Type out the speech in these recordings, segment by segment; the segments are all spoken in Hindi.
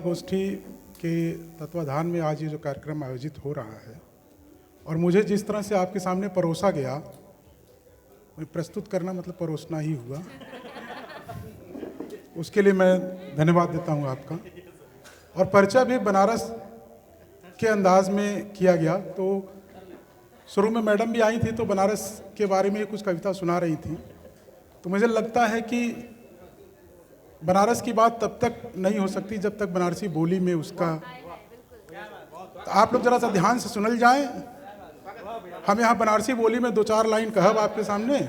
गोष्ठी के तत्वाधान में आज ये जो कार्यक्रम आयोजित हो रहा है और मुझे जिस तरह से आपके सामने परोसा गया, प्रस्तुत करना मतलब परोसना ही हुआ, उसके लिए मैं धन्यवाद देता हूँ आपका। और परिचय भी बनारस के अंदाज में किया गया। तो शुरू में मैडम भी आई थी तो बनारस के बारे में कुछ कविता सुना रही थी। तो मुझे लगता है कि बनारस की बात तब तक नहीं हो सकती जब तक बनारसी बोली में उसका, तो आप लोग जरा सा ध्यान से सुनल जाएं। हम यहाँ बनारसी बोली में दो चार लाइन कहब आपके सामने,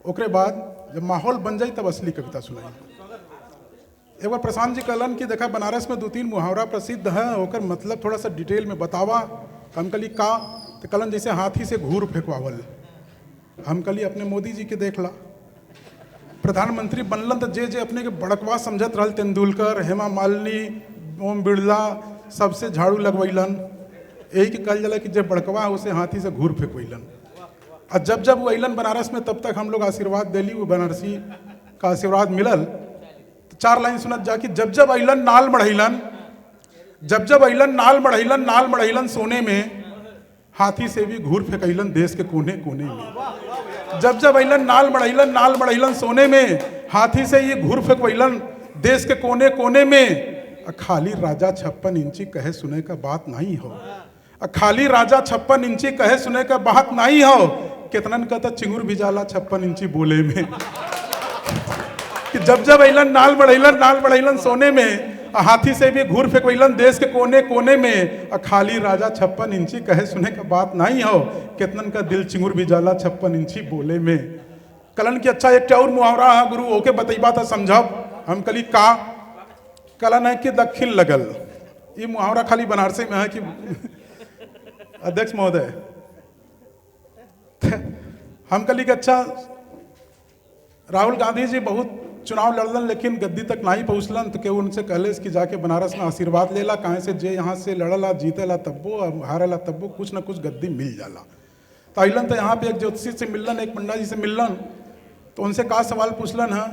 ओकरे बाद जब माहौल बन जाए तब असली कविता सुनाई। एक बार प्रशांत जी कहलन कि देखा बनारस में दो तीन मुहावरा प्रसिद्ध है, ओकर मतलब थोड़ा सा डिटेल में बतावा। हम कली का, तो कहलन जैसे हाथी से घूर फेंकवावल। हम कली अपने मोदी जी के देख ला, प्रधानमंत्री बनलन तो जे जे अपने के बड़कवा समझत रहल, तेंदुलकर, हेमा मालिनी, ओम बिरला, सबसे झाड़ू लगवैलन। यही के कहल जाला कि जब बड़कवा उसे हाथी से घूर फेंकवैलन। और जब जब वो अलन बनारस में तब तक हम लोग आशीर्वाद दिली, वो बनारसी का आशीर्वाद मिलल। तो चार लाइन सुनत जा कि जब जब अलन नाल मढ़ैलन, जब जब अलन नाल मढ़ैलन, नाल मढ़ैलन सोने में, हाथी से भी घूर फेंकैलन देश के कोने कोने में। जब जब अलन नाल मढ़ैलन, नाल मढ़ैलन सोने में, हाथी से ये घूर फेंकवैलन देश के कोने कोने में। खाली राजा 56 इंची कहे सुने का बात नहीं हो, खाली राजा 56 इंची कहे सुने का बात नहीं हो। कितनन का तो चिंगुर भी जाला 56 इंची बोले में। कि जब जब अलन नाल मढ़ैलन, नाल मढ़ैलन सोने में, हाथी से भी घूर फेंकवैलन देश के कोने कोने में। खाली राजा 56 इंची कहे सुने का बात नहीं हो, कितनन का दिल चिंगुर भी जाला 56 इंची बोले में। कलन की अच्छा एक और मुहावरा है गुरु ओके बतैबा था समझब। हम कली का, कलन है कि दक्षिण लगल। ये मुहावरा खाली बनारसी में है कि अध्यक्ष महोदय, हम कली कि अच्छा राहुल गांधी जी बहुत चुनाव लड़लन लेकिन गद्दी तक नहीं पहुँचलन। तो केहू उनसे कहले कि जाके बनारस में आशीर्वाद लेला, कहाँ से जे यहाँ से लड़ला जीतेला तब्बो, हारेला तब्बो कुछ ना कुछ गद्दी मिल जाला। तो अलन तो यहाँ पे एक ज्योतिषी से मिलन, एक पंडा जी से मिलन। तो उनसे का सवाल पूछलन है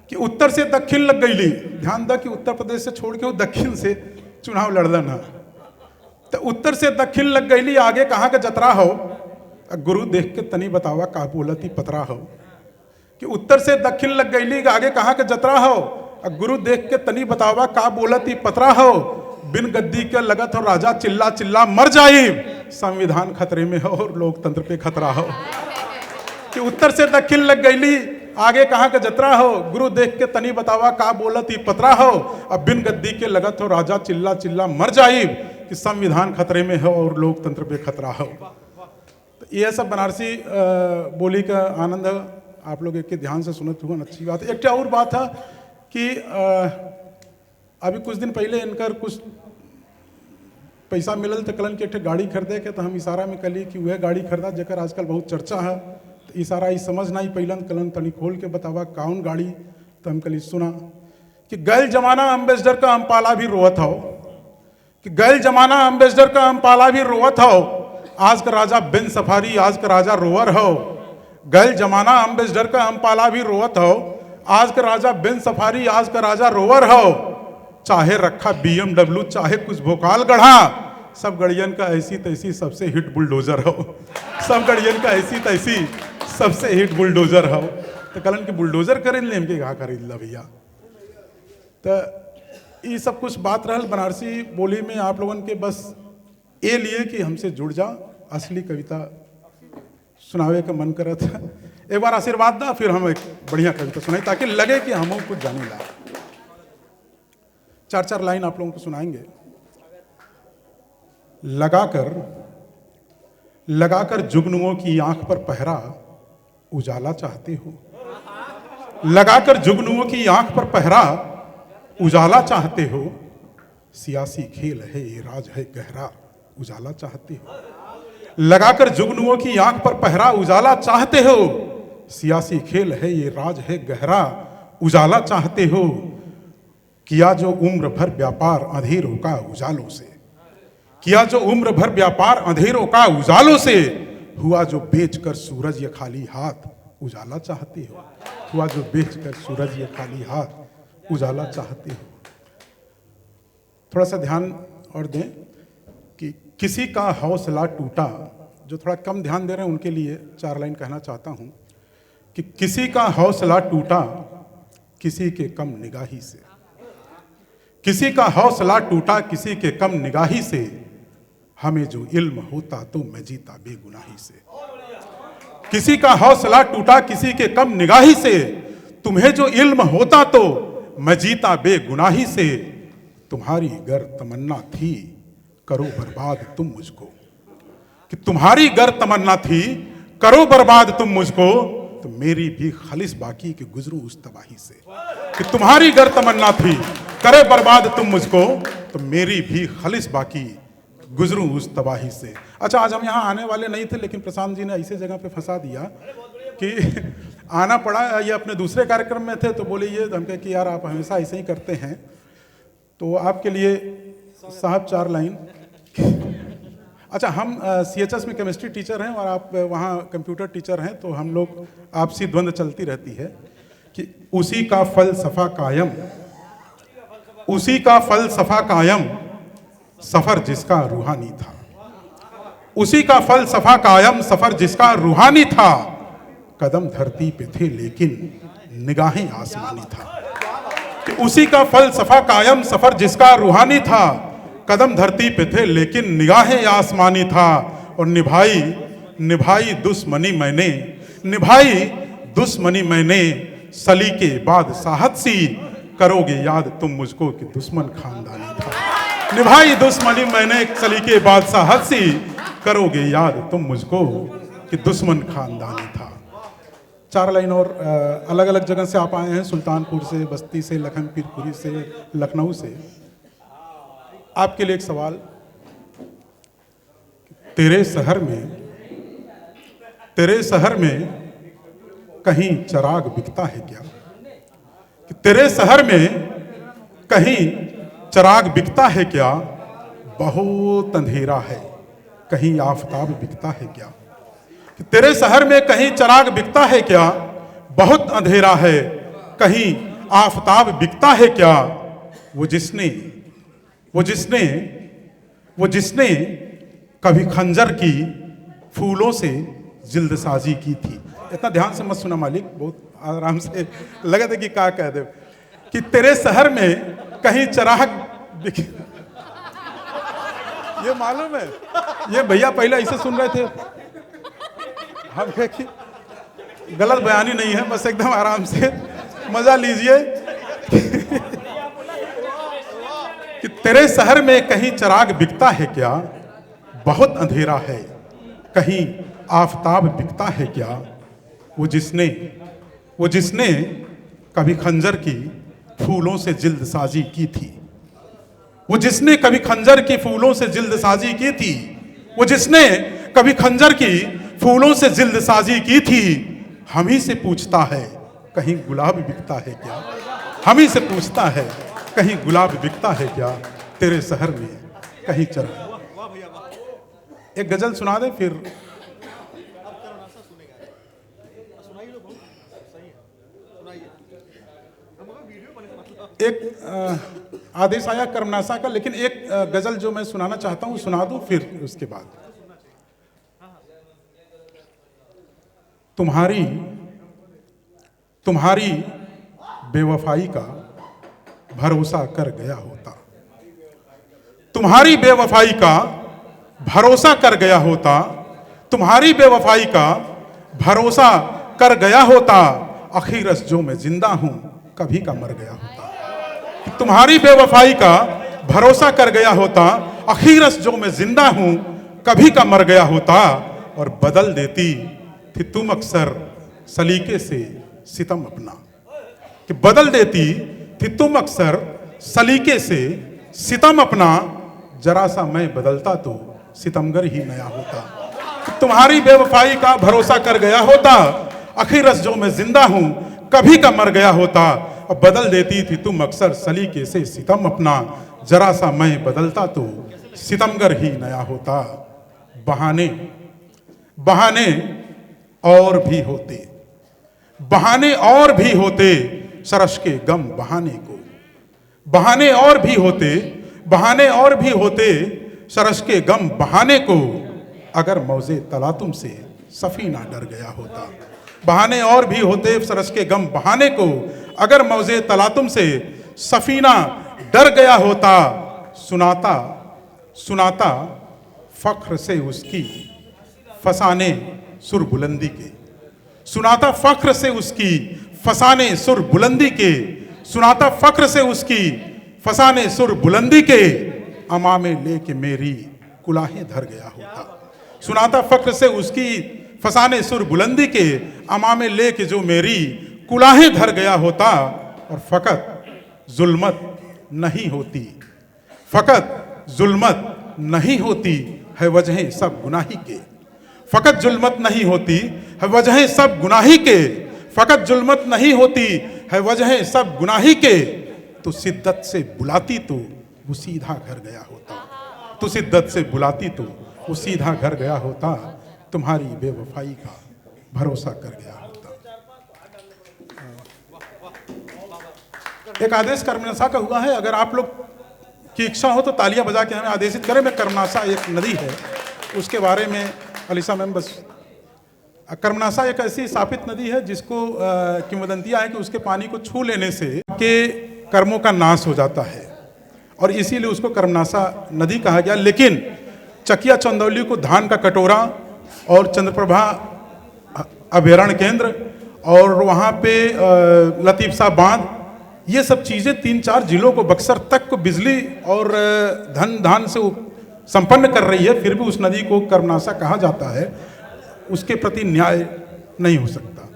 कि उत्तर से दक्षिण लग गईली। ध्यान द कि उत्तर प्रदेश से छोड़ के वो दक्षिण से चुनाव लड़लन है। तो उत्तर से दक्षिण लग गईली, आगे कहाँ का जतरा हो, गुरु देख के तनी बतावा का बोलती पतरा हो। कि उत्तर से दक्षिण लग गईली, आगे कहाँ का जतरा हो, गुरु देख के तनी बतावा का बोलती पतरा हो। बिन गद्दी के लगत हो राजा चिल्ला चिल्ला मर जाई, संविधान खतरे में हो और लोकतंत्र पे खतरा हो। कि उत्तर से दक्षिण लग गईली, आगे कहाँ का जतरा हो, गुरु देख के तनी बतावा का बोलती पतरा हो। अब बिन गद्दी के लगत हो राजा चिल्ला चिल्ला मर जाई, कि संविधान खतरे में हो और लोकतंत्र पे खतरा हो। तो ये सब बनारसी बोली का आनंद है। आप लोग एक के ध्यान से सुनत हुआ, अच्छी बात है। एक और बात है कि अभी कुछ दिन पहले इनकर कुछ पैसा मिलल तो कलन के एक गाड़ी खरीदे के, तो हम इशारा में कली कि वह गाड़ी खरीदा जेकर आजकल बहुत चर्चा है। तो इशारा ही समझ नहीं पैलन, कलन तनी खोल के बतावा कौन गाड़ी। तो हम कली सुना कि गैल जमाना अम्बेसडर का अम्पाला भी रोवत हो, कि गैल जमाना अम्बेसडर का अम्पाला भी रोवत हो, आज का राजा बिन सफारी आज का राजा रोवर हो। गैल जमाना अम्बेसडर का अम्पाला भी रोवत हो, आज का राजा बिन सफारी आज का राजा रोवर हो। चाहे रखा BMW चाहे कुछ भोकाल गढ़ा, सब गड़ियन का ऐसी तैसी सबसे हिट बुलडोजर हो। सब गड़ियन का ऐसी तैसी सबसे हिट बुलडोजर हो। तो कलन की बुलडोजर खरीद लें, कहा खरीद ला भैया। तो ये सब कुछ बात रहल बनारसी बोली में। आप लोगन के बस ये लिए कि हमसे जुड़ जा, असली कविता सुनावे का मन करत है। एक बार आशीर्वाद दा, फिर हम एक बढ़िया कविता सुनाई ताकि लगे कि हम कुछ जाने ला। चार चार लाइन आप लोगों को सुनाएंगे। लगाकर जुगनुओं की आंख पर पहरा उजाला चाहते हो। लगाकर जुगनुओं की आंख पर पहरा उजाला चाहते हो। सियासी खेल है ये राज है गहरा उजाला चाहते हो। लगाकर जुगनुओं की आंख पर पहरा उजाला चाहते हो। सियासी खेल है ये राज है गहरा उजाला चाहते हो। किया जो उम्र भर व्यापार अंधेरों का उजालों से, किया जो उम्र भर व्यापार अंधेरों का उजालों से, हुआ जो बेचकर सूरज ये खाली हाथ उजाला चाहते हो। हुआ जो बेचकर सूरज ये खाली हाथ उजाला चाहते हो। थोड़ा सा ध्यान और दें कि किसी का हौसला टूटा, जो थोड़ा कम ध्यान दे रहे हैं उनके लिए 4 लाइन कहना चाहता हूं कि किसी का हौसला टूटा किसी के कम निगाही से, किसी का हौसला टूटा किसी के कम निगाही से, हमें जो इल्म होता तो मैं जीता बेगुनाही से। किसी का हौसला टूटा किसी के कम निगाही से, तुम्हें जो इल्म होता तो मैं जीता बेगुनाही से। तुम्हारी गर तमन्ना थी करो बर्बाद तुम मुझको, कि तुम्हारी गर तमन्ना थी करो बर्बाद तुम मुझको, तो मेरी भी खालिस बाकी कि गुजरूं उस तबाही से। कि तुम्हारी गर तमन्ना थी करे बर्बाद तुम मुझको, तो मेरी भी खालिस बाकी गुजरूं उस तबाही से। अच्छा, आज हम यहाँ आने वाले नहीं थे, लेकिन प्रशांत जी ने ऐसे जगह पे फंसा दिया कि आना पड़ा। ये अपने दूसरे कार्यक्रम में थे तो बोले ये, हम कहे कि यार आप हमेशा ऐसे ही करते हैं, तो आपके लिए साहब 4 लाइन। अच्छा, हम CHS में केमिस्ट्री टीचर हैं और आप वहाँ कंप्यूटर टीचर हैं, तो हम लोग आपसी द्वंद्व चलती रहती है कि उसी का फलसफा कायम, उसी का फलसफा कायम, सफर जिसका रूहानी था। उसी का फलसफा कायम, सफर जिसका रूहानी था, कदम धरती पे थे लेकिन निगाहें आसमानी था। कि उसी का फलसफा कायम, सफर जिसका रूहानी था, कदम धरती पे थे लेकिन निगाहें आसमानी था। और निभाई निभाई दुश्मनी मैंने, निभाई दुश्मनी मैंने, सलीके बाद साहत सी, करोगे याद तुम मुझको कि दुश्मन खानदानी था। निभाई दुश्मनी मैंने सलीके बाद साहत सी, करोगे याद तुम मुझको कि दुश्मन खानदानी था। 4 लाइन और अलग अलग जगह से आप आए हैं, सुल्तानपुर से, बस्ती से, लखनपुरी से, लखनऊ से। आपके लिए एक सवाल, तेरे शहर में कहीं चिराग बिकता है क्या? कि तेरे शहर में कहीं चिराग बिकता है क्या? बहुत अंधेरा है कहीं आफताब बिकता है क्या? कि तेरे शहर में कहीं चिराग बिकता है क्या? बहुत अंधेरा है कहीं आफताब बिकता है क्या? वो जिसने कभी खंजर की फूलों से जिल्दसाजी की थी। इतना ध्यान से मत सुना मालिक, बहुत आराम से लगा था कि क्या कह दे। कि तेरे शहर में कहीं चिराग ये मालूम है, ये भैया पहले ऐसे सुन रहे थे, हम कहे कि गलत बयानी नहीं है, बस एकदम आराम से मजा लीजिए। कि तेरे शहर में कहीं चिराग बिकता है क्या? बहुत अंधेरा है कहीं आफताब बिकता है क्या? वो जिसने कभी खंजर की फूलों से जिल्दसाजी की थी, वो जिसने कभी खंजर की फूलों से जिल्दसाजी की थी, वो जिसने कभी खंजर की फूलों से जिल्दसाजी की थी, हम ही से पूछता है कहीं गुलाब बिकता है क्या? हम ही से पूछता है कहीं गुलाब बिकता है क्या? तेरे शहर में कहीं चिराग। एक गजल सुना दे फिर। एक आदेश आया कर्मनासा का, लेकिन एक गजल जो मैं सुनाना चाहता हूं सुना दूं, फिर उसके बाद। तुम्हारी बेवफाई का भरोसा कर गया होता, तुम्हारी बेवफाई का भरोसा कर गया होता, तुम्हारी बेवफाई का भरोसा कर गया होता, अखीरस जो मैं जिंदा हूं कभी का मर गया होता। तुम्हारी बेवफाई का भरोसा कर गया होता, अखीरस जो मैं जिंदा हूं कभी का मर गया होता। और बदल देती थी तुम अक्सर सलीके से सितम अपना, कि बदल देती थी तुम अक्सर सलीके से सितम अपना, जरा सा मैं बदलता तो सितमगर ही नया होता। तुम्हारी बेवफाई का भरोसा कर गया होता, अखीरस जो मैं जिंदा हूं कभी का मर गया होता। और बदल देती थी तुम अक्सर सलीके से सितम अपना, जरा सा मैं बदलता तो सितमगर ही नया होता। बहाने और भी होते, बहाने और भी होते, सरश के गम बहाने को, बहाने और भी होते, बहाने और भी होते सरस के गम बहाने को, अगर मौजे तलातुम से सफीना डर गया होता। बहाने और भी होते सरस के गम बहाने को, अगर मौजे तलातुम से सफीना डर गया होता। सुनाता सुनाता फख्र से उसकी फसाने सुर बुलंदी के, सुनाता फख्र से उसकी फसाने सुर बुलंदी के, सुनाता फख्र से उसकी फसाने सुर बुलंदी के, अमामे लेके मेरी कुलाहें धर गया होता। सुनाता फख्र से उसकी फसाने सुर बुलंदी के, अमामे लेके जो मेरी कुलाहें धर गया होता। और फकत जुल्मत नहीं होती, फकत जुल्मत नहीं होती है वजह सब गुनाही के, फकत जुल्मत नहीं होती है वजह सब गुनाही के, फकत जुल्मत नहीं होती है वजह सब गुनाही के। तो शिद्दत से बुलाती तो वो सीधा घर गया होता, तो शिद्दत से बुलाती तो वो सीधा घर गया होता। तुम्हारी बेवफाई का भरोसा कर गया होता। एक आदेश कर्मनासा का हुआ है, अगर आप लोग की इच्छा हो तो तालियां बजा के हमें आदेशित करें। मैं कर्मनासा एक नदी है, उसके बारे में अलीसा मैम बस। कर्मनासा एक ऐसी स्थापित नदी है जिसको किंवदंतियां है कि उसके पानी को छू लेने से के कर्मों का नाश हो जाता है, और इसीलिए उसको कर्मनासा नदी कहा गया। लेकिन चकिया चंदौली को धान का कटोरा और चंद्रप्रभा अभ्यारण्य केंद्र और वहाँ पे लतीफ साहब बांध, ये सब चीज़ें 3-4 जिलों को, बक्सर तक को बिजली और धन धान से संपन्न कर रही है, फिर भी उस नदी को कर्मनासा कहा जाता है। उसके प्रति न्याय नहीं हो सकता।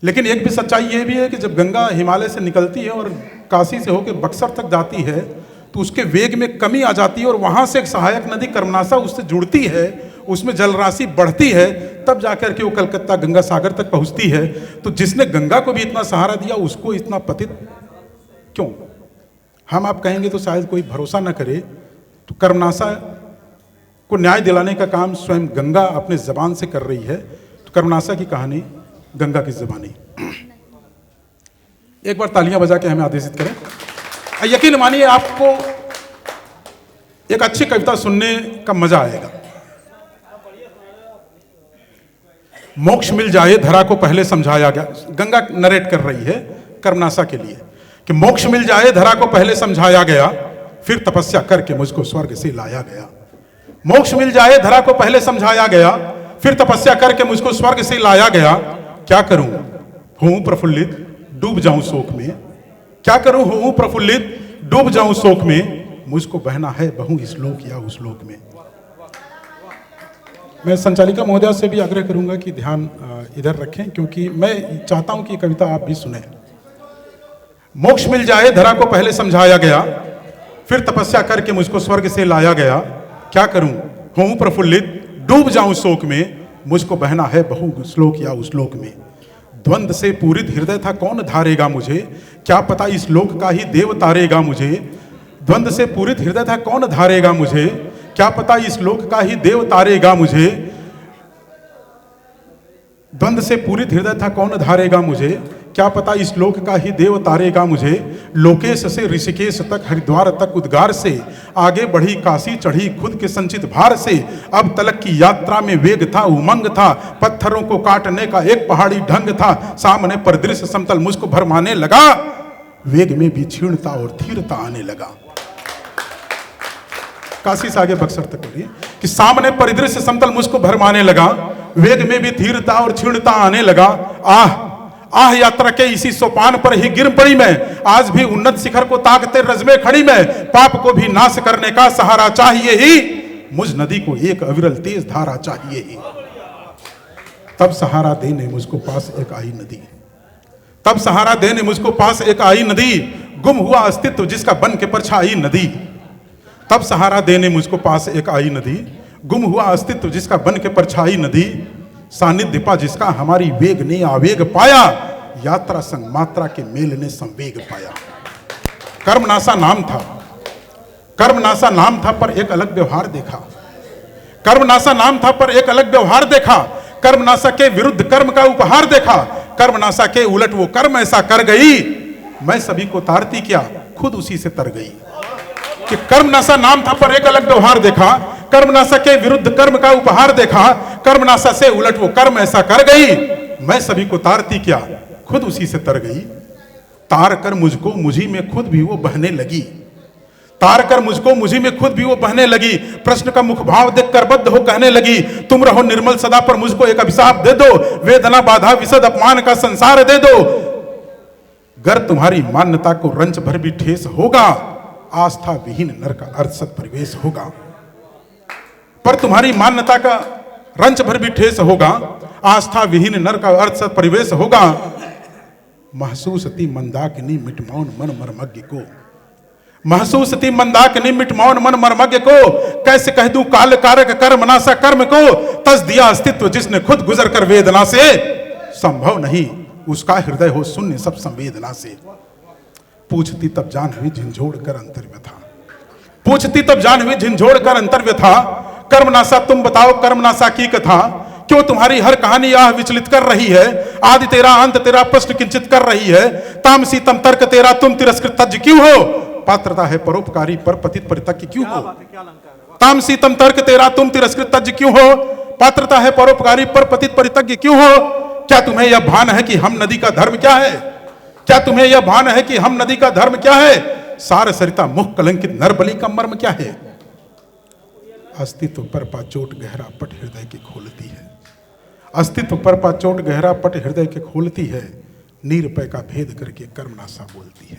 लेकिन एक भी सच्चाई ये भी है कि जब गंगा हिमालय से निकलती है और काशी से होकर बक्सर तक जाती है तो उसके वेग में कमी आ जाती है, और वहाँ से एक सहायक नदी कर्मनासा उससे जुड़ती है, उसमें जल राशि बढ़ती है, तब जाकर के वो कलकत्ता गंगा सागर तक पहुँचती है। तो जिसने गंगा को भी इतना सहारा दिया उसको इतना पतित क्यों? हम आप कहेंगे तो शायद कोई भरोसा न करे। तो कर्मनासा को न्याय दिलाने का काम स्वयं गंगा अपने जबान से कर रही है। तो कर्मनासा की कहानी गंगा की जबानी। एक बार तालियां बजा के हमें आदेशित करें। यकीन मानिए आपको एक अच्छी कविता सुनने का मजा आएगा। मोक्ष मिल जाए धरा को पहले समझाया गया, गंगा नरेट कर रही है कर्मनासा के लिए कि मोक्ष मिल जाए धरा को पहले समझाया गया, फिर तपस्या करके मुझको स्वर्ग से लाया गया। मोक्ष मिल जाए धरा को पहले समझाया गया, फिर तपस्या करके मुझको स्वर्ग से लाया गया। क्या करूं हूं प्रफुल्लित डूब जाऊं शोक में, क्या करूं हूं प्रफुल्लित डूब जाऊं शोक में, मुझको बहना है बहु इस लोक या उस लोक में। मैं संचालिका महोदया से भी आग्रह करूंगा कि ध्यान इधर रखें, क्योंकि मैं चाहता हूं कि कविता आप भी सुने। मोक्ष मिल जाए धरा को पहले समझाया गया, फिर तपस्या करके मुझको स्वर्ग से लाया गया। क्या करूं हूं प्रफुल्लित डूब जाऊं शोक में, मुझको बहना है बहु इस लोक या उस लोक में। द्वंद से पूरित हृदय था कौन धारेगा मुझे, क्या पता इस लोक का ही देव तारेगा मुझे। द्वंद से पूरित हृदय था कौन धारेगा मुझे, क्या पता इस लोक का ही देव तारेगा मुझे। द्वंद से पूरित हृदय था कौन धारेगा मुझे, क्या पता इस लोक का ही देव तारेगा मुझे। लोकेश से ऋषिकेश तक हरिद्वार तक उद्गार से, आगे बढ़ी काशी चढ़ी खुद के संचित भार से। अब तलक की यात्रा में वेग था उमंग था, पत्थरों को काटने का एक पहाड़ी ढंग था। सामने परिदृश्य समतल मुझको भरमाने लगा, वेग में भी क्षीणता और धीरता आने लगा। काशी से आगे बक्सर तक बोलिए कि सामने परिदृश्य समतल मुझको भरमाने लगा, वेग में भी धीरता और क्षीणता आने लगा। आह आह यात्रा के इसी सोपान पर ही गिर पड़ी मैं, आज भी उन्नत शिखर को ताकते रज़्मे खड़ी मैं। पाप को भी नाश करने का सहारा चाहिए ही, मुझ नदी को एक अविरल तेज धारा चाहिए ही। तब सहारा देने मुझको पास एक आई नदी, तब सहारा देने मुझको पास एक आई नदी, गुम हुआ अस्तित्व जिसका बन के परछाई नदी। तब सहारा देने मुझको पास एक आई नदी, गुम हुआ अस्तित्व जिसका बन के परछाई नदी। सानिध्य पा जिसका हमारी वेग ने आवेग पाया, यात्रा संग मात्रा के मेल ने संवेग पाया। कर्मनासा नाम था, कर्मनासा नाम था पर एक अलग व्यवहार देखा। कर्मनासा नाम था पर एक अलग व्यवहार देखा, कर्मनासा के विरुद्ध कर्म का उपहार देखा। कर्मनासा के उलट वो कर्म ऐसा कर गई, मैं सभी को तारती क्या खुद उसी से तर गई। कि कर्मनाशा नाम था पर एक अलग व्यवहार देखा, कर्मनाशा के विरुद्ध कर्म का उपहार देखा, कर्मनाशा से उलट वो कर्म ऐसा कर गई, मैं सभी को तारती क्या, खुद उसी से तर गई। तार कर मुझको मुझी में खुद भी वो बहने लगी, तार कर मुझको मुझी में खुद भी वो बहने लगी। प्रश्न का मुख भाव देख कर बद्ध हो कहने लगी, तुम रहो निर्मल सदा पर मुझको एक अभिशाप दे दो, वेदना बाधा विशद अपमान का संसार दे दो। गर तुम्हारी मान्यता को रंच भर भी ठेस होगा, आस्था विहीन नर का अर्थसत परिवेश होगा। पर तुम्हारी मान्यता का रंच भर भी ठेस होगा, आस्था विहीन नर का अर्थसत परिवेश होगा। महसूस ती मंदाकिनी मिट मौन मन मर्मज्ञ को, महसूस ती मंदाकिनी मिट मौन मन मर्मज्ञ को, कैसे कह दूं काल कारक कर्म नासा कर्म को, तज दिया अस्तित्व जिसने खुद गुजर कर वेदना से, संभव नहीं उसका हृदय हो शून्य सब संवेदना से। पूछती तब जानवी झिंझोड़ कर अंतर्व्यथा, पूछती तब जानवी झिंझोड़ कर अंतर्व्यथा। कर्मनाशा तुम बताओ कर्मनाशा की कथा, क्यों तुम्हारी हर कहानी यह विचलित कर रही है। आदि तेरा अंत तेरा प्रश्न किंचित कर रही है, तामसी तम तर्क तेरा तुम तिरस्कृत तज्ज क्यों हो। पात्रता है परोपकारी पर पतित परितज्ञ क्यों हो। तामसी तम तर्क तेरा तुम तिरस्कृत तज्ज क्यों हो, पात्रता है परोपकारी पर पतित परितज्ञ क्यों हो। क्या तुम्हें यह भान है कि हम नदी का धर्म क्या है, क्या तुम्हें यह भान है कि हम नदी का धर्म क्या है। सार सरिता मुख कलंकित नरबली का मर्म क्या है। अस्तित्व पर पाचोट गहरा पट हृदय की खोलती है, अस्तित्व पर पाचोट गहरा पट हृदय के खोलती है। नीरपय का भेद करके कर्मनाशा बोलती है,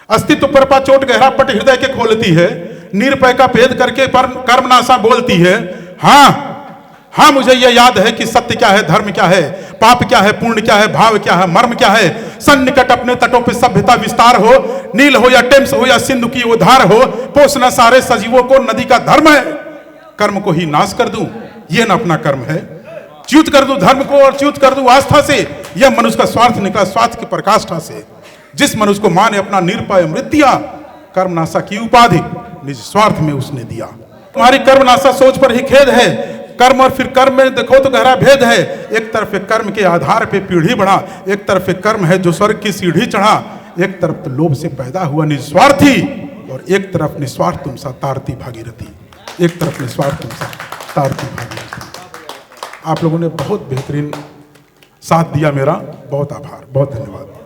अस्तित्व पर पाचोट गहरा पट हृदय के खोलती है। नीरपय का भेद करके कर्मनाशा बोलती है। हाँ मुझे यह याद है कि सत्य क्या है धर्म क्या है, पाप क्या है पुण्य क्या है, भाव क्या है मर्म क्या है। सन्निकट अपने तटों पे सभ्यता विस्तार हो, नील हो या टेम्स हो या सिंधु की उधार हो, पोषना सारे सजीवों को नदी का धर्म है। कर्म को ही नाश कर दूं यह न अपना कर्म है, च्युत कर दूं धर्म को और च्युत कर दूं आस्था से, यह मनुष्य का स्वार्थ निकला स्वार्थ की प्रकाष्ठा से। जिस मनुष्य को मां ने अपना निरपाय अमृत दिया, कर्मनाशा की उपाधि निज स्वार्थ में उसने दिया। तुम्हारी कर्मनाशा सोच पर ही खेद है, कर्म और फिर कर्म में देखो तो गहरा भेद है। एक तरफ कर्म के आधार पे पीढ़ी बढ़ा, एक तरफ कर्म है जो स्वर्ग की सीढ़ी चढ़ा। एक तरफ तो लोभ से पैदा हुआ निस्वार्थी, और एक तरफ निस्वार्थ तुम सा तारती भागीरथी, एक तरफ निस्वार्थ तुम सा तारती भागीरथी। आप लोगों ने बहुत बेहतरीन साथ दिया मेरा, बहुत आभार, बहुत धन्यवाद।